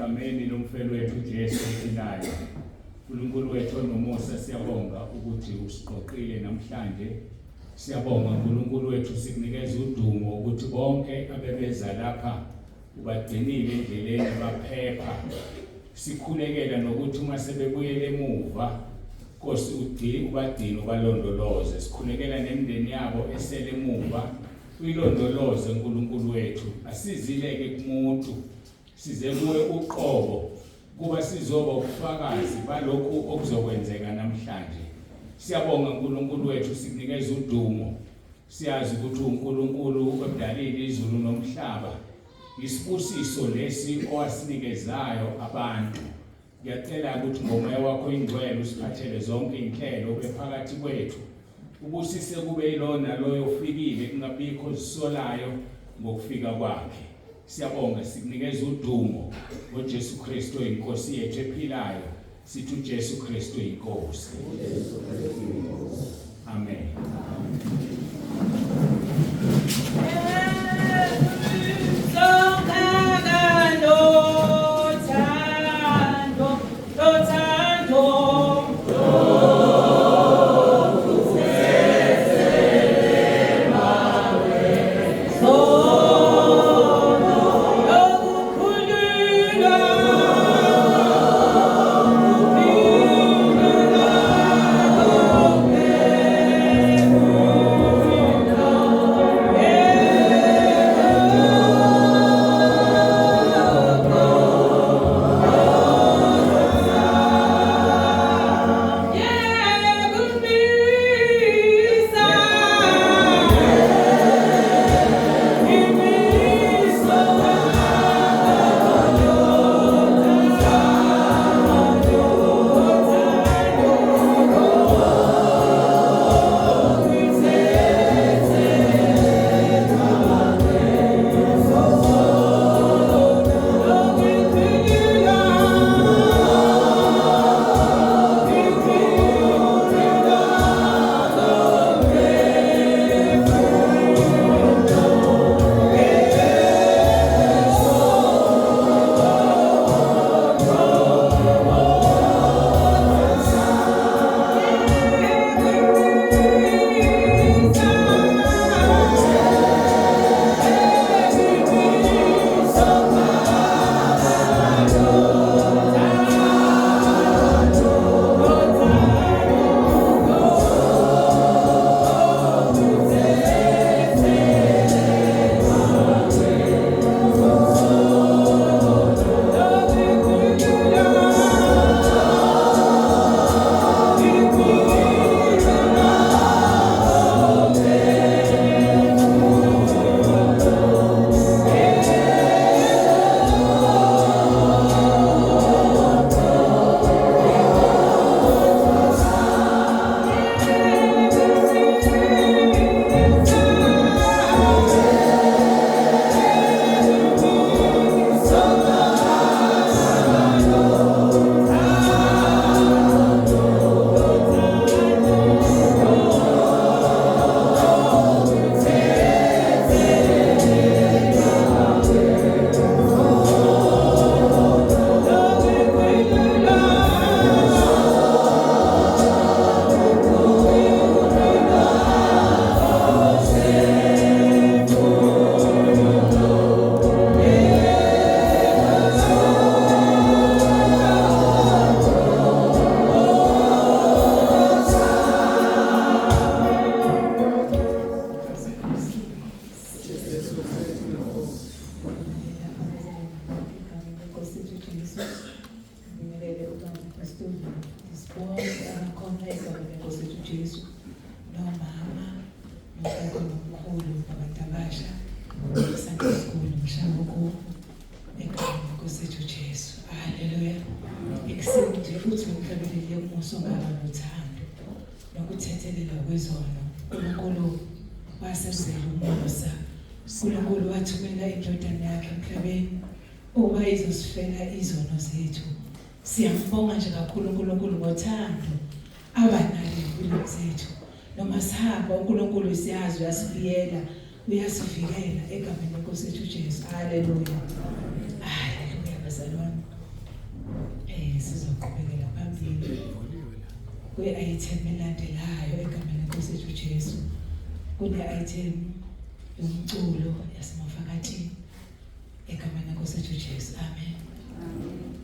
egameni lomfelo wethu uJesu ophilayo. UNkulunkulu wethu onomusa siyabonga ukuthi usiqoqile namhlanje. Siyabonga uNkulunkulu wethu sikunikeza udumo ukuthi bonke abebeza lapha ubagcinile endleleni baphepha. Sikhulekela nokuthi uma sebebuyele emuva Nkosi ubagcine ubalondoloze. Sikhulekela nemindeni yabo esele emuva uyilondoloze uNkulunkulu wethu. Asizileke kumuntu size kuwe uqobo kuba sizoba ubufakazi balokhu okuzokwenzeka namhlanje. Siyabonga uNkulunkulu wethu sikunikeza udumo. Siyazi ukuthi uNkulunkulu odalile izulu nomhlaba. Isibusiso lesi owasinikezayo abantu. Ngiyacela ukuthi ngomoya wakho ingcwele usiphathele zonke inhlelo bephakathi kwethu. Ubusise kube yilona loyo ofikile kungabikho sisolayo ngokufika kwakhe. Siyabonga sikunikeza udumo ngoJesu Kristu inkosi yethu ephilayo. Sithi uJesu Kristu inkosi. Amen. uNkulunkulu wathumela indodana yakhe emhlabeni ukuba izosifela izono zethu. Siyambonga nje kakhulu uNkulunkulu ngothando abanalo empilweni zethu. Noma sihamba uNkulunkulu siyazi uyasibiyela, uyasivikela egameni leNkosi yethu Jesu. Haleluya. Haleluya bazalwane. sizoqhubekela phambili kwi-item elandelayo egameni lenkosi yethu Jesu. Kune-item yomculo yasemafakatini egameni lenkosi yethu Jesu. Amen.